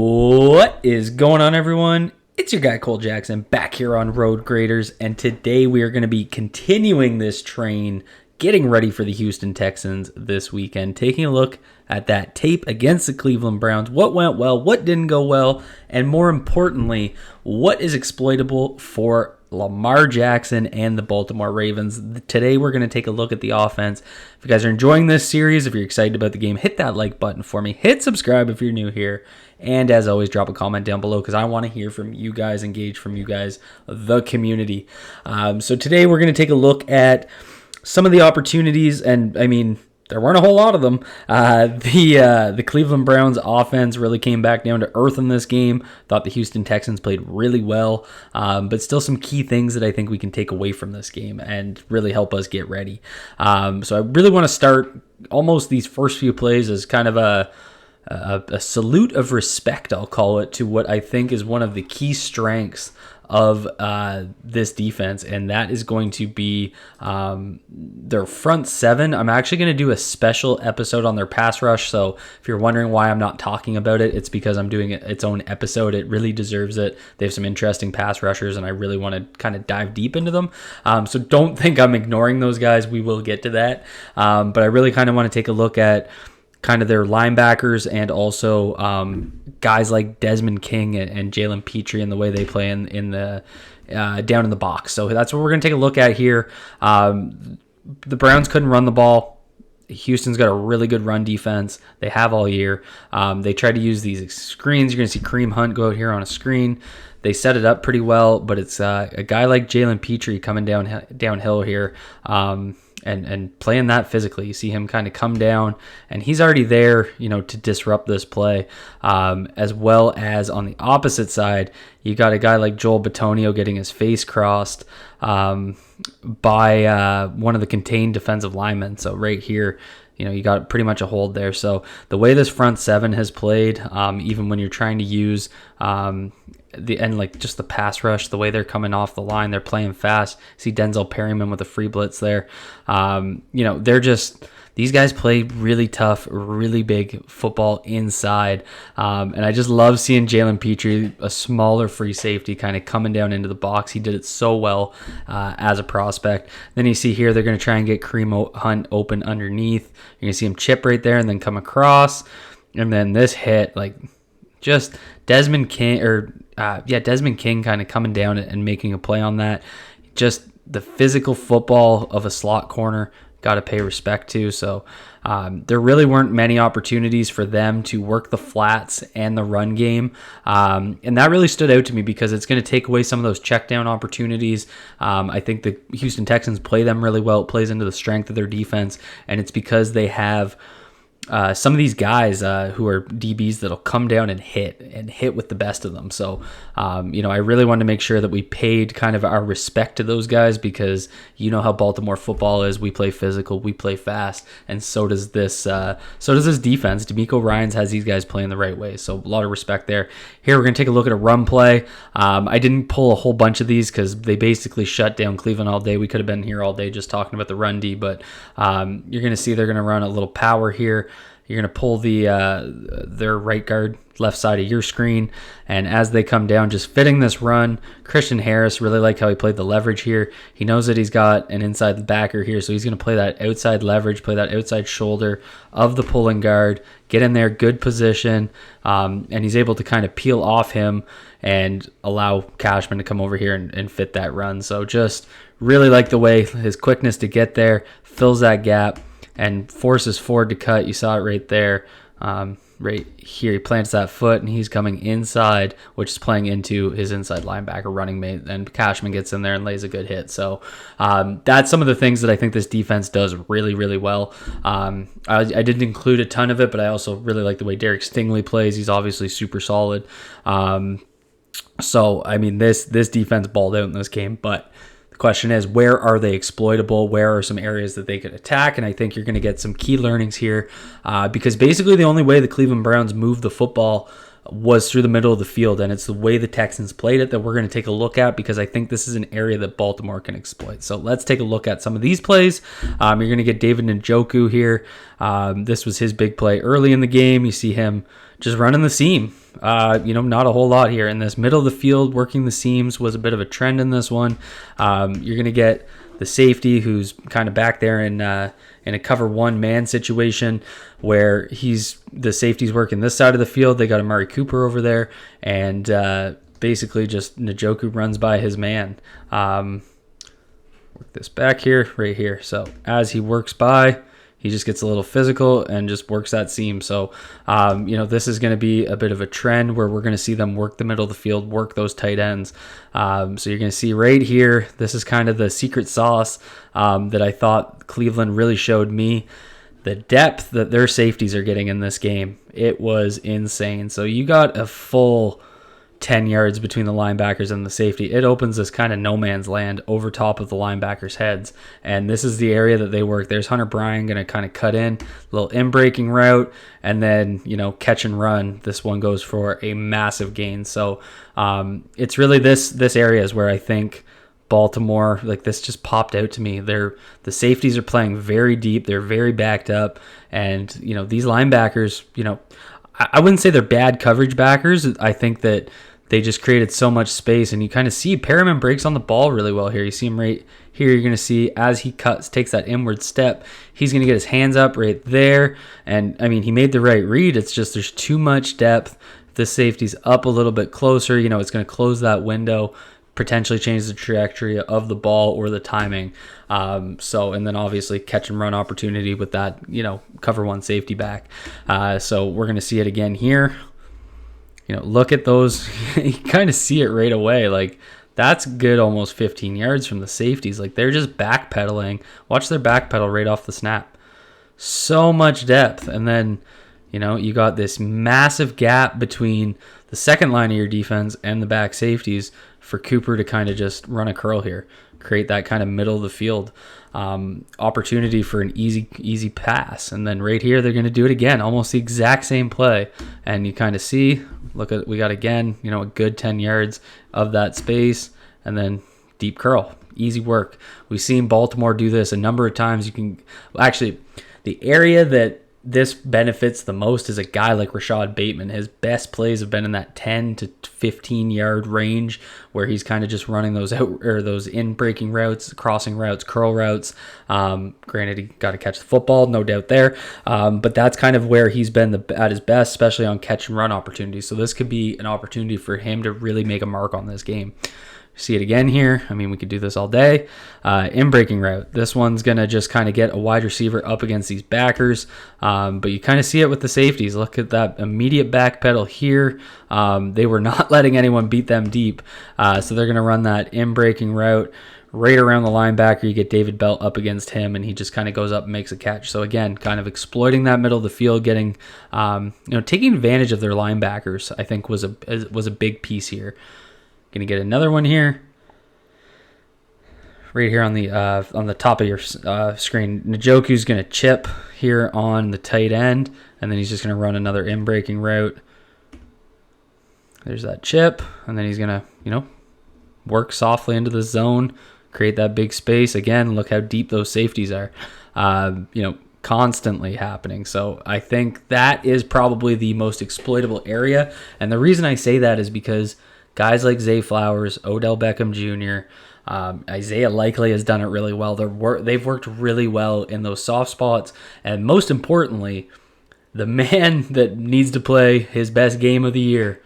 What is going on, everyone? It's your guy Cole Jackson back here on Road Graders, and today we are going to be continuing this train, getting ready for the Houston Texans this weekend, taking a look at that tape against the Cleveland Browns, what went well, what didn't go well, and more importantly, what is exploitable for Lamar Jackson and the Baltimore Ravens. Today we're going to take a look at the offense. If you guys are enjoying this series, if you're excited about the game, hit that like button for me. Hit subscribe if you're new here. And as always, drop a comment down below because I want to hear from you guys, engage from you guys, the community. So today we're going to take a look at some of the opportunities, and I mean, there weren't a whole lot of them. The Cleveland Browns offense really came back down to earth in this game. Thought the Houston Texans played really well, but still some key things that I think we can take away from this game and really help us get ready. So I really want to start almost these first few plays as kind of a salute of respect, I'll call it, to what I think is one of the key strengths of this defense, and that is going to be their front seven. I'm actually going to do a special episode on their pass rush, so if you're wondering why I'm not talking about it, it's because I'm doing its own episode. It really deserves it. They have some interesting pass rushers, and I really want to kind of dive deep into them. So don't think I'm ignoring those guys. We will get to that, but I really kind of want to take a look at kind of their linebackers and also guys like Desmond King and Jalen Petrie and the way they play in the down in the box. So that's what we're going to take a look at here. The Browns couldn't run the ball. Houston's got a really good run defense. They have all year. They try to use these screens. You're going to see Kareem Hunt go out here on a screen. They set it up pretty well, but it's a guy like Jalen Petrie coming downhill here. And playing that physically. You see him kind of come down, and he's already there, to disrupt this play. As well as on the opposite side, you got a guy like Joel Bitonio getting his face crossed by one of the contained defensive linemen. So right here, you got pretty much a hold there. So the way this front seven has played, even when you're trying to use just the pass rush, the way they're coming off the line, they're playing fast. See Denzel Perryman with a free blitz there. These guys play really tough, really big football inside. And I just love seeing Jalen Petrie, a smaller free safety, kind of coming down into the box. He did it so well as a prospect. Then you see here, they're going to try and get Kareem Hunt open underneath. You're going to see him chip right there and then come across. And then this hit, just Desmond King kind of coming down and making a play on that. Just the physical football of a slot corner, got to pay respect to. So there really weren't many opportunities for them to work the flats and the run game. And that really stood out to me because it's going to take away some of those check down opportunities. I think the Houston Texans play them really well. It plays into the strength of their defense, and it's because they have some of these guys who are DBs that'll come down and hit with the best of them. So, I really wanted to make sure that we paid kind of our respect to those guys because you know how Baltimore football is. We play physical, we play fast, and so does this defense. D'Amico Ryans has these guys playing the right way. So a lot of respect there. Here we're going to take a look at a run play. I didn't pull a whole bunch of these because they basically shut down Cleveland all day. We could have been here all day just talking about the run D, but you're going to see they're going to run a little power here. You're going to pull their right guard left side of your screen, and as they come down, just fitting this run. Christian Harris, really like how he played the leverage here. He knows that he's got an inside backer here, so he's going to play that outside leverage, play that outside shoulder of the pulling guard, get in there, good position, and he's able to kind of peel off him and allow Cashman to come over here and fit that run. So just really like the way his quickness to get there, fills that gap, and forces Ford to cut. You saw it right there. Right here, he plants that foot, and he's coming inside, which is playing into his inside linebacker running mate, and Cashman gets in there and lays a good hit. So that's some of the things that I think this defense does really, really well. I didn't include a ton of it, but I also really like the way Derek Stingley plays. He's obviously super solid. So, I mean, this defense balled out in this game, but question is, where are they exploitable? Where are some areas that they could attack? And I think you're going to get some key learnings here because basically the only way the Cleveland Browns moved the football was through the middle of the field, and it's the way the Texans played it that we're going to take a look at because I think this is an area that Baltimore can exploit. So let's take a look at some of these plays. You're going to get David Njoku here. This was his big play early in the game. You see him just running the seam. Not a whole lot here. In this middle of the field, working the seams was a bit of a trend in this one. You're going to get the safety who's kind of back there in a cover one man situation where the safety's working this side of the field. They got Amari Cooper over there, and basically just Njoku runs by his man. Work this back here, right here. So as he works by, he just gets a little physical and just works that seam. So, this is going to be a bit of a trend where we're going to see them work the middle of the field, work those tight ends. So you're going to see right here, this is kind of the secret sauce that I thought Cleveland really showed me. The depth that their safeties are getting in this game, it was insane. So you got a full 10 yards between the linebackers and the safety. It opens this kind of no man's land over top of the linebackers' heads. And this is the area that they work. There's Hunter Bryan going to kind of cut in, a little in-breaking route, and then, catch and run. This one goes for a massive gain. So it's really this area is where I think Baltimore, like this just popped out to me. The safeties are playing very deep. They're very backed up. And, these linebackers, I wouldn't say they're bad coverage backers. I think that they just created so much space, and you kind of see Perriman breaks on the ball really well here. You see him right here. You're going to see as he takes that inward step, he's going to get his hands up right there. And, he made the right read. It's just there's too much depth. If the safety's up a little bit closer, it's going to close that window, potentially change the trajectory of the ball or the timing. And then obviously catch and run opportunity with that, cover one safety back. So we're going to see it again here. Look at those. You kind of see it right away. Like, that's good almost 15 yards from the safeties. Like, they're just backpedaling. Watch their backpedal right off the snap. So much depth. And then, you got this massive gap between the second line of your defense and the back safeties for Cooper to kind of just run a curl here, create that kind of middle of the field opportunity for an easy pass. And then right here, they're going to do it again, almost the exact same play. And you kind of see, we got again, a good 10 yards of that space, and then deep curl, easy work. We've seen Baltimore do this a number of times. The area that this benefits the most is a guy like Rashad Bateman. His best plays have been in that 10 to 15 yard range where he's kind of just running those out or those in breaking routes, crossing routes, curl routes. Granted, he got to catch the football, no doubt there. But that's kind of where he's been at his best, especially on catch and run opportunities. So this could be an opportunity for him to really make a mark on this game. See it again here. We could do this all day. In breaking route. This one's going to just kind of get a wide receiver up against these backers. But you kind of see it with the safeties. Look at that immediate back pedal here. They were not letting anyone beat them deep. So they're going to run that in breaking route right around the linebacker. You get David Belt up against him, and he just kind of goes up and makes a catch. So again, kind of exploiting that middle of the field, getting, taking advantage of their linebackers, I think was a big piece here. Going to get another one here. Right here on the top of your screen. Njoku's going to chip here on the tight end, and then he's just going to run another in-breaking route. There's that chip, and then he's going to, work softly into the zone, create that big space. Again, look how deep those safeties are, constantly happening. So I think that is probably the most exploitable area, and the reason I say that is because guys like Zay Flowers, Odell Beckham Jr., Isaiah Likely has done it really well. They've worked really well in those soft spots. And most importantly, the man that needs to play his best game of the year,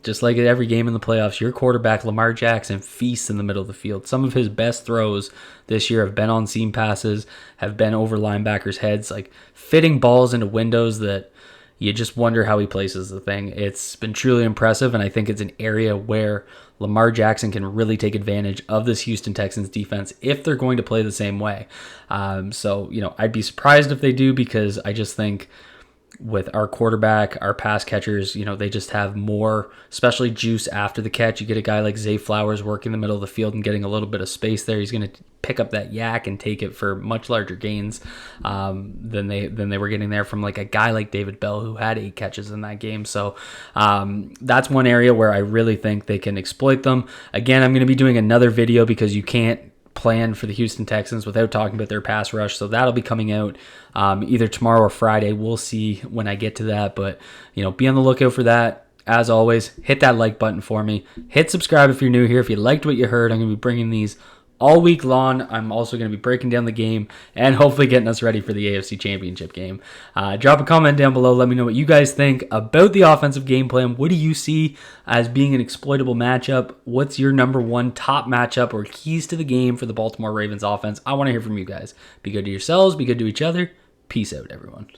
just like at every game in the playoffs, your quarterback, Lamar Jackson, feasts in the middle of the field. Some of his best throws this year have been on seam passes, have been over linebackers' heads, like fitting balls into windows that you just wonder how he places the thing. It's been truly impressive, and I think it's an area where Lamar Jackson can really take advantage of this Houston Texans defense if they're going to play the same way. I'd be surprised if they do, because I just think with our quarterback, our pass catchers, they just have more, especially juice after the catch. You get a guy like Zay Flowers working the middle of the field and getting a little bit of space there. He's going to pick up that yak and take it for much larger gains than they were getting there from like a guy like David Bell, who had 8 catches in that game. So that's one area where I really think they can exploit them. Again, I'm going to be doing another video because you can't plan for the Houston Texans without talking about their pass rush. So that'll be coming out either tomorrow or Friday. We'll see when I get to that. But, be on the lookout for that. As always, hit that like button for me. Hit subscribe if you're new here. If you liked what you heard, I'm going to be bringing these all week long. I'm also going to be breaking down the game and hopefully getting us ready for the AFC Championship game. Drop a comment down below. Let me know what you guys think about the offensive game plan. What do you see as being an exploitable matchup? What's your number one top matchup or keys to the game for the Baltimore Ravens offense? I want to hear from you guys. Be good to yourselves. Be good to each other. Peace out, everyone.